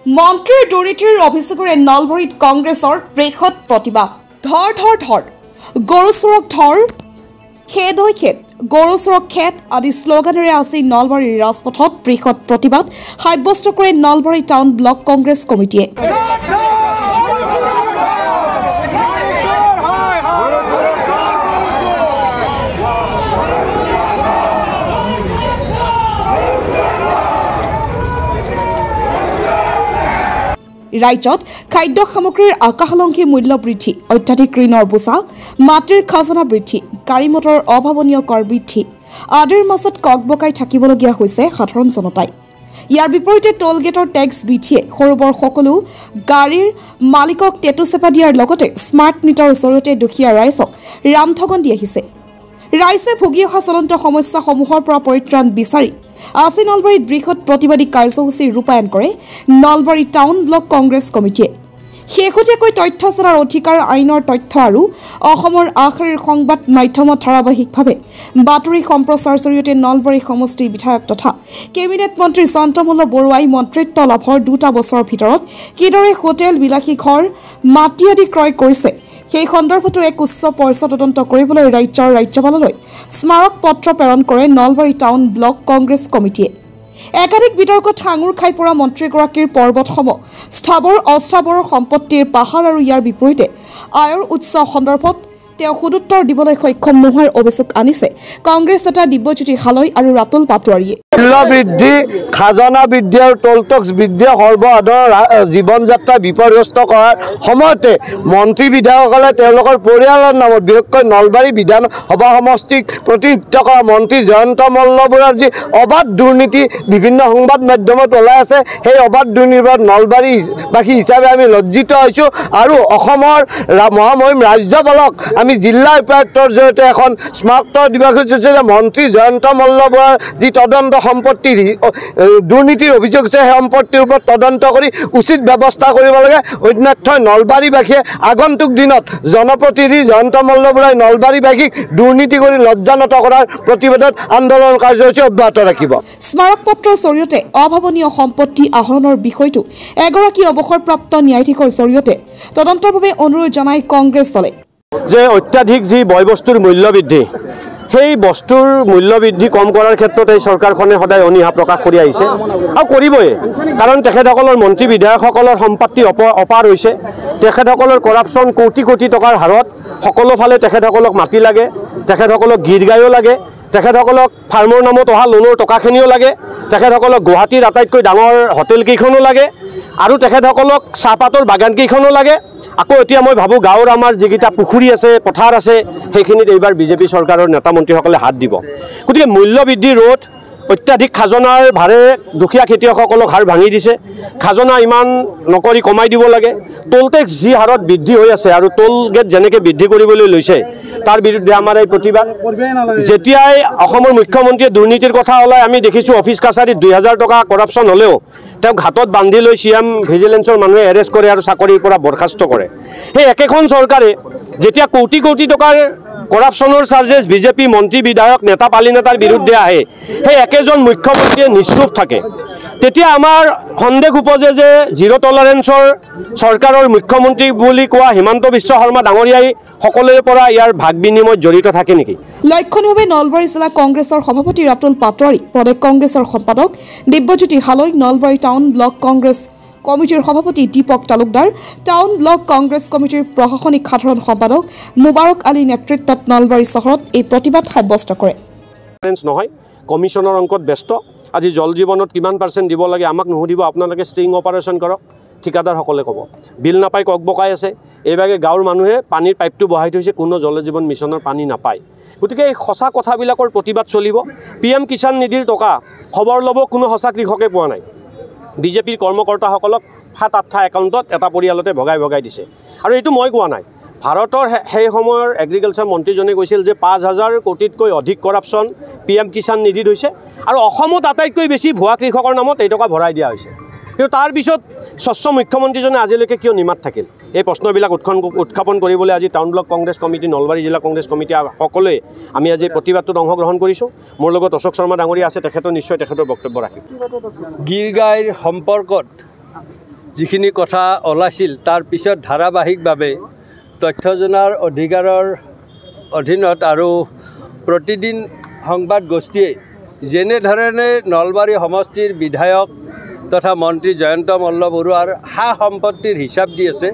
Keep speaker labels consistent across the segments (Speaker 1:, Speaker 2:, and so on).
Speaker 1: মন্ত্ৰীৰ দুৰ্নীতিৰ অভিযোগেৰে নলবাৰীত কংগ্ৰেছৰ বৃহৎ প্ৰতিবাদ। ধৰ ধৰ ধৰ, গৰু চোৰক ধৰ, খেদ হৈ খেদ, গৰু চোৰক খেদ আদি শ্লোগানেৰে আজি নলবাৰীৰ ৰাজপথত বৃহৎ প্ৰতিবাদ সাব্যস্ত কৰে নলবাৰী টাউন ব্লক কংগ্ৰেছ কমিটিয়ে। ৰাজ্যত খাদ্য সামগ্ৰীৰ আকাশলংঘী মূল্য বৃদ্ধি, অত্যাধিক ঋণৰ বোজা, মাটিৰ খাজনা বৃদ্ধি, গাড়ী মটৰৰ অভাৱনীয় কৰ বৃদ্ধি আদিৰ মাজত ককবকাই থাকিবলগীয়া হৈছে সাধাৰণ জনতাই। ইয়াৰ বিপৰীতে টোল গেটৰ টেক্স বৃদ্ধিয়ে সৰু বৰ সকলো গাড়ীৰ মালিকক টেটু চেপা দিয়াৰ লগতে স্মাৰ্ট মিটাৰৰ জৰিয়তে দুখীয়া ৰাইজক ৰামঠগন দি আহিছে। ৰাইজে ভুগি অহা চলন্ত সমস্যাসমূহৰ পৰা পৰিত্ৰাণ বিচাৰি আজি নলবাৰীত বৃহৎ প্ৰতিবাদী কাৰ্যসূচী ৰূপায়ণ কৰে নলবাৰী টাউন ব্লক কংগ্ৰেছ কমিটিয়ে। শেহতীয়াকৈ তথ্য জনাৰ অধিকাৰ আইনৰ তথ্য আৰু অসমৰ আগশাৰীৰ সংবাদ মাধ্যমত ধাৰাবাহিকভাৱে বাতৰি সম্প্ৰচাৰৰ জৰিয়তে নলবাৰী সমষ্টি বিধায়ক তথা কেবিনেট মন্ত্ৰী চন্দ্ৰমল্ল বৰুৱাই মন্ত্ৰিত্ব লাভৰ 2 বছৰৰ ভিতৰত কিদৰে হোটেল, বিলাসী ঘৰ, মাটি আদি ক্ৰয় কৰিছে সেই সন্দৰ্ভতো এক উচ্চ পৰ্যায়ৰ তদন্ত কৰিবলৈ ৰাজ্যৰ ৰাজ্যপাললৈ স্মাৰক পত্ৰ প্ৰেৰণ কৰে নলবাৰী টাউন ব্লক কংগ্ৰেছ কমিটিয়ে। একাধিক বিতৰ্কত সাঙুৰ খাই পৰা মন্ত্ৰীগৰাকীৰ পৰ্বতসমূহ স্থাবৰ অস্থাবৰৰ সম্পত্তিৰ পাহাৰ আৰু ইয়াৰ বিপৰীতে আয়ৰ উৎস সন্দৰ্ভত তেওঁ সদুত্তৰ দিবলৈ সক্ষম নোহোৱাৰ অভিযোগ আনিছে কংগ্ৰেছ নেতা দিব্যজ্যোতি হালৈ আৰু ৰাতুল পাটোৱাৰীয়ে।
Speaker 2: মূল্য বৃদ্ধি, খাজনা বৃদ্ধি আৰু টোল টেক্স বৃদ্ধিয়ে সৰ্বসাধাৰণৰ জীৱন যাত্ৰা বিপৰ্যস্ত কৰাৰ সময়তে মন্ত্ৰী বিধায়কসকলে তেওঁলোকৰ পৰিয়ালৰ নামত বিশেষকৈ নলবাৰী বিধানসভা সমষ্টিক প্ৰতিনিধিত্ব কৰা মন্ত্ৰী জয়ন্ত মল্ল বৰুৱাৰ যি অবাধ দুৰ্নীতি বিভিন্ন সংবাদ মাধ্যমত ওলাই আছে, সেই অবাধ দুৰ্নীতিৰ নলবাৰীবাসী হিচাপে আমি লজ্জিত হৈছোঁ আৰু অসমৰ মহামহিম ৰাজ্যপালক আমি জিলা উপায়ুক্তৰ জৰিয়তে এখন স্মাৰক দিব খুজিছোঁ যে মন্ত্ৰী জয়ন্ত মল্ল বৰুৱাৰ যি তদন্ত সম্পত্তিৰ দুৰ্নীতিৰ অভিযোগ আছে সেই সম্পত্তিৰ ওপৰত তদন্ত কৰি উচিত ব্যৱস্থা কৰিব লাগে। অন্যথা নলবাৰীবাসীয়ে আগন্তুক দিনত জনপ্ৰতিনিধি জয়ন্ত মল্ল বৰুৱাই নলবাৰীবাসীক দুৰ্নীতি কৰি লজ্জানত কৰাৰ প্ৰতিবাদত আন্দোলন কাৰ্যসূচী অব্যাহত ৰাখিব।
Speaker 1: স্মাৰক পত্ৰৰ জৰিয়তে অভাৱনীয় সম্পত্তি আহৰণৰ বিষয়টো এগৰাকী অৱসৰপ্ৰাপ্ত ন্যায়াধীশৰ জৰিয়তে তদন্তৰ বাবে অনুৰোধ জনায় কংগ্ৰেছ দলে।
Speaker 2: যে অত্যাধিক যি বয় বস্তুৰ মূল্য বৃদ্ধি, সেই বস্তুৰ মূল্য বৃদ্ধি কম কৰাৰ ক্ষেত্ৰত এই চৰকাৰখনে সদায় অনীহা প্ৰকাশ কৰি আহিছে আৰু কৰিবই, কাৰণ তেখেতসকলৰ মন্ত্ৰী বিধায়কসকলৰ সম্পত্তি অপাৰ হৈছে। তেখেতসকলৰ কৰাপশ্যন কোটি কোটি টকাৰ হাৰত, সকলোফালে তেখেতসকলক মাটি লাগে, তেখেতসকলক গীত গায়ো লাগে, তেখেতসকলক ফাৰ্মৰ নামত অহা লোনৰ টকাখিনিও লাগে, তেখেতসকলক গুৱাহাটীৰ আটাইতকৈ ডাঙৰ হোটেলকেইখনো লাগে আৰু তেখেতসকলক চাহপাতৰ বাগানকেইখনো লাগে। আকৌ এতিয়া মই ভাবোঁ গাঁৱৰ আমাৰ যিকেইটা পুখুৰী আছে, পথাৰ আছে, সেইখিনিত এইবাৰ বিজেপি চৰকাৰৰ নেতা মন্ত্ৰীসকলে হাত দিব। গতিকে মূল্য বৃদ্ধি ৰোধ, অত্যাধিক খাজনাৰ ভাৰে দুখীয়া খেতিয়কসকলক হাৰ ভাঙি দিছে, খাজনা ইমান নকৰি কমাই দিব লাগে। টোল টেক্স যি হাৰত বৃদ্ধি হৈ আছে আৰু টোল গেট যেনেকৈ বৃদ্ধি কৰিবলৈ লৈছে তাৰ বিৰুদ্ধে আমাৰ এই প্ৰতিবাদ। যেতিয়াই অসমৰ মুখ্যমন্ত্ৰীয়ে দুৰ্নীতিৰ কথা ওলাই আমি দেখিছোঁ অফিচ কাছাৰীত 2000 টকা কৰাপশ্যন হ'লেও তেওঁক হাতত বান্ধি লৈ CM ভিজিলেন্সৰ মানুহে এৰেষ্ট কৰে আৰু চাকৰিৰ পৰা বৰখাস্ত কৰে। সেই একেখন চৰকাৰে যেতিয়া কোটি কোটি টকাৰ কৰাপশ্যনৰ চাৰ্জেছ বিজেপি মন্ত্ৰী বিধায়ক নেতা পালি নেতাৰ বিৰুদ্ধে আহে, সেই একেজন মুখ্যমন্ত্ৰীয়ে নিশ্চুপ থাকে, তেতিয়া আমাৰ সন্দেহ উপজে যে জিৰ' টলাৰেঞ্চৰ চৰকাৰৰ মুখ্যমন্ত্ৰী বুলি কোৱা হিমন্ত বিশ্ব শৰ্মা ডাঙৰীয়াই সকলোৰে পৰা ইয়াৰ ভাগ বিনিময়ত জড়িত থাকে নেকি।
Speaker 1: লক্ষণীয়ভাৱে নলবাৰী জিলা কংগ্ৰেছৰ সভাপতি ৰাতুল পাটোৱাৰী, প্ৰদেশ কংগ্ৰেছৰ সম্পাদক দিব্যজ্যোতি হালৈ, নলবাৰী টাউন ব্লক কংগ্ৰেছ কমিটিৰ সভাপতি দীপক তালুকদাৰ, টাউন ব্লক কংগ্ৰেছ কমিটিৰ প্ৰশাসনিক সাধাৰণ সম্পাদক মুবাৰক আলী নেতৃত্বত নলবাৰী চহৰত এই প্ৰতিবাদ সাব্যস্ত কৰে।
Speaker 2: নহয়, কমিশ্যনৰ অংকত ব্যস্ত। আজি জল জীৱনত কিমান % দিব লাগে আমাক নুসুধিব, আপোনালোকে ষ্টিং অপাৰেশ্যন কৰক, ঠিকাদাৰসকলে ক'ব। বিল নাপাই ককবকাই আছে, এইভাগে গাঁৱৰ মানুহে পানীৰ পাইপটো বহাই থৈছে, কোনো জল জীৱন মিছনৰ পানী নাপায়। গতিকে এই সঁচা কথাবিলাকৰ প্ৰতিবাদ চলিব। PM কিষাণ নিধিৰ টকা খবৰ ল'ব কোনো সঁচা কৃষকে পোৱা নাই। বিজেপিৰ কৰ্মকৰ্তাসকলক 7-8টা একাউণ্টত এটা পৰিয়ালতে ভগাই ভগাই দিছে। আৰু এইটো মই কোৱা নাই, ভাৰতৰ সেই সময়ৰ এগ্ৰিকালচাৰ মন্ত্ৰীজনে কৈছিল যে 5000 কোটিতকৈ অধিক কৰাপশ্যন PM কিষাণ নিধিত হৈছে আৰু অসমত আটাইতকৈ বেছি ভুৱা কৃষকৰ নামত এই টকা ভৰাই দিয়া হৈছে। কিন্তু তাৰ পিছত স্বচ্ছ মুখ্যমন্ত্ৰীজনে আজিলৈকে কিয় নিমাত থাকিল? এই প্ৰশ্নবিলাক উত্থাপন কৰিবলৈ আজি town block Congress committee, Nalbari জিলা কংগ্ৰেছ কমিটি সকলোৱে আমি আজি প্ৰতিবাদটোত অংশগ্ৰহণ কৰিছোঁ। মোৰ লগত অশোক শৰ্মা ডাঙৰীয়া আছে, তেখেতৰ নিশ্চয় তেখেতৰ বক্তব্য ৰাখিব।
Speaker 3: গীৰ গাইৰ সম্পৰ্কত যিখিনি কথা ওলাইছিল তাৰ পিছত ধাৰাবাহিকভাৱে তথ্য জনাৰ অধিকাৰৰ অধীনত আৰু প্ৰতিদিন সংবাদ গোষ্ঠীয়ে যেনেধৰণে নলবাৰী সমষ্টিৰ বিধায়ক তথা মন্ত্ৰী জয়ন্ত মল্লবৰুৱাৰ সা সম্পত্তিৰ হিচাপ দি আছে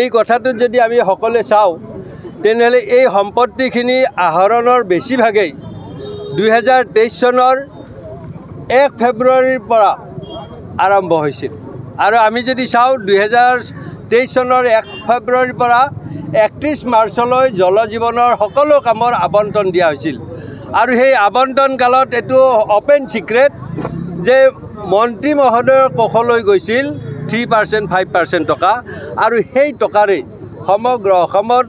Speaker 3: এই কথাটোত যদি আমি সকলোৱে চাওঁ তেনেহ'লে এই সম্পত্তিখিনি আহৰণৰ বেছিভাগেই 2023 চনৰ 1 ফেব্ৰুৱাৰীৰ পৰা আৰম্ভ হৈছিল আৰু আমি যদি চাওঁ 2023 চনৰ 1 ফেব্ৰুৱাৰীৰ পৰা 31 মাৰ্চলৈ জল জীৱনৰ সকলো কামৰ আবণ্টন দিয়া হৈছিল আৰু সেই আবণ্টন কালত এইটো অপেন সিক্ৰেট যে মন্ত্ৰী মহোদয়ৰ কোষলৈ গৈছিল 3% 5% টকা আৰু সেই টকাৰে সমগ্ৰ অসমত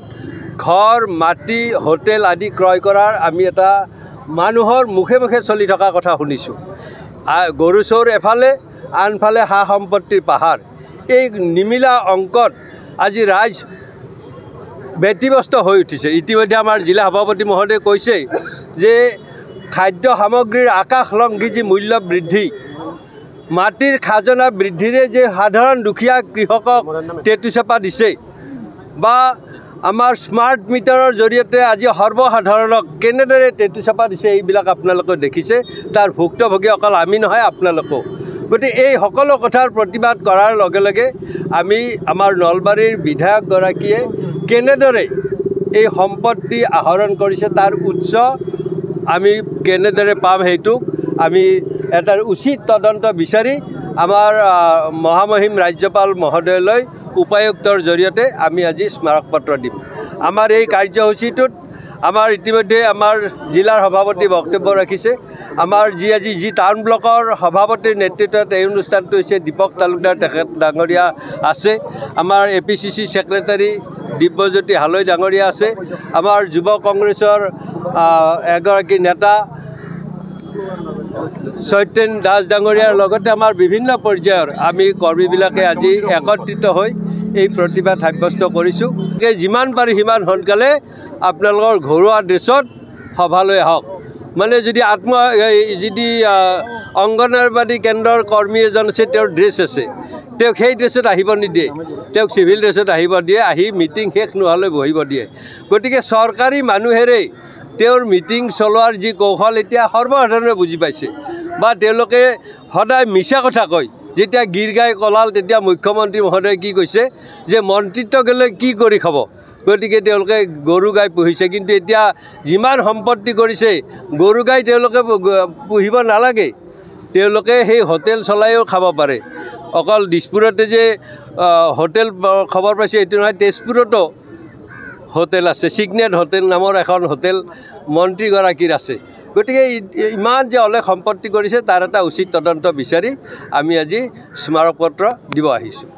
Speaker 3: ঘৰ মাটি হোটেল আদি ক্ৰয় কৰাৰ আমি এটা মানুহৰ মুখে মুখে চলি থকা কথা শুনিছোঁ গৰু চৌৰ এফালে আনফালে সা সম্পত্তিৰ পাহাৰ এই নিমিলা অংকত আজি ৰাইজ ব্যতিব্যস্ত হৈ উঠিছে ইতিমধ্যে আমাৰ জিলা সভাপতি মহোদয়ে কৈছে যে খাদ্য সামগ্ৰীৰ আকাশলংঘী যি মূল্য বৃদ্ধি মাটিৰ খাজনা বৃদ্ধিৰে যে সাধাৰণ দুখীয়া কৃষকক টেটুচেপা দিছে বা আমাৰ স্মাৰ্ট মিটাৰৰ জৰিয়তে আজি সৰ্বসাধাৰণক কেনেদৰে টেটুচেপা দিছে এইবিলাক আপোনালোকে দেখিছে তাৰ ভুক্তভোগী অকল আমি নহয় আপোনালোকো গতিকে এই সকলো কথাৰ প্ৰতিবাদ কৰাৰ লগে লগে আমি আমাৰ নলবাৰীৰ বিধায়কগৰাকীয়ে কেনেদৰে এই সম্পত্তি আহৰণ কৰিছে তাৰ উৎস আমি কেনেদৰে পাম সেইটোক আমি এটা উচিত তদন্ত বিচাৰি আমাৰ মহামহিম ৰাজ্যপাল মহোদয়লৈ উপায়ুক্তৰ জৰিয়তে আমি আজি স্মাৰকপত্ৰ দিম আমাৰ এই কাৰ্যসূচীটোত আমাৰ ইতিমধ্যে আমাৰ জিলাৰ সভাপতি বক্তব্য ৰাখিছে আমাৰ আজি টাউন ব্লকৰ সভাপতিৰ নেতৃত্বত এই অনুষ্ঠানটো হৈছে দীপক তালুকদাৰ তেখেত ডাঙৰীয়া আছে আমাৰ APCC ছেক্ৰেটাৰী দিব্যজ্যোতি হালৈ ডাঙৰীয়া আছে আমাৰ যুৱ কংগ্ৰেছৰ এগৰাকী নেতা সত্যেন দাস ডাঙৰীয়াৰ লগতে আমাৰ বিভিন্ন পৰ্যায়ৰ আমি কৰ্মীবিলাকে আজি একত্ৰিত হৈ এই প্ৰতিবাদ সাব্যস্ত কৰিছোঁ যিমান পাৰি সিমান সোনকালে আপোনালোকৰ ঘৰুৱা ড্ৰেছত সভালৈ আহক মানে যদি যদি অংগনবাদী কেন্দ্ৰৰ কৰ্মী এজন আছে তেওঁৰ ড্ৰেছ আছে তেওঁক সেই ড্ৰেছত আহিব নিদিয়ে তেওঁক চিভিল ড্ৰেছত আহিব দিয়ে আহি মিটিং শেষ নোহোৱালৈ বহিব দিয়ে গতিকে চৰকাৰী মানুহেৰে তেওঁৰ মিটিং চলোৱাৰ যি কৌশল এতিয়া সৰ্বসাধাৰণে বুজি পাইছে বা তেওঁলোকে সদায় মিছা কথা কয় যেতিয়া গীৰ গাই কলাল তেতিয়া মুখ্যমন্ত্ৰী মহোদয়ে কি কৈছে যে মন্ত্ৰিত্ব গ'লে কি কৰি খাব গতিকে তেওঁলোকে গৰু গাই পুহিছে কিন্তু এতিয়া যিমান সম্পত্তি কৰিছে গৰু গাই তেওঁলোকে পুহিব নালাগে তেওঁলোকে সেই হোটেল চলাইও খাব পাৰে অকল দিছপুৰতে যে হোটেল খবৰ পাইছে এইটো নহয় তেজপুৰতো হোটেল আছে সিগনেট হোটেল নামৰ এখন হোটেল মন্ত্ৰীগৰাকীৰ আছে গতিকে ইমান যে অলেখ সম্পত্তি কৰিছে তাৰ এটা উচিত তদন্ত বিচাৰি আমি আজি স্মাৰকপত্ৰ দিব আহিছোঁ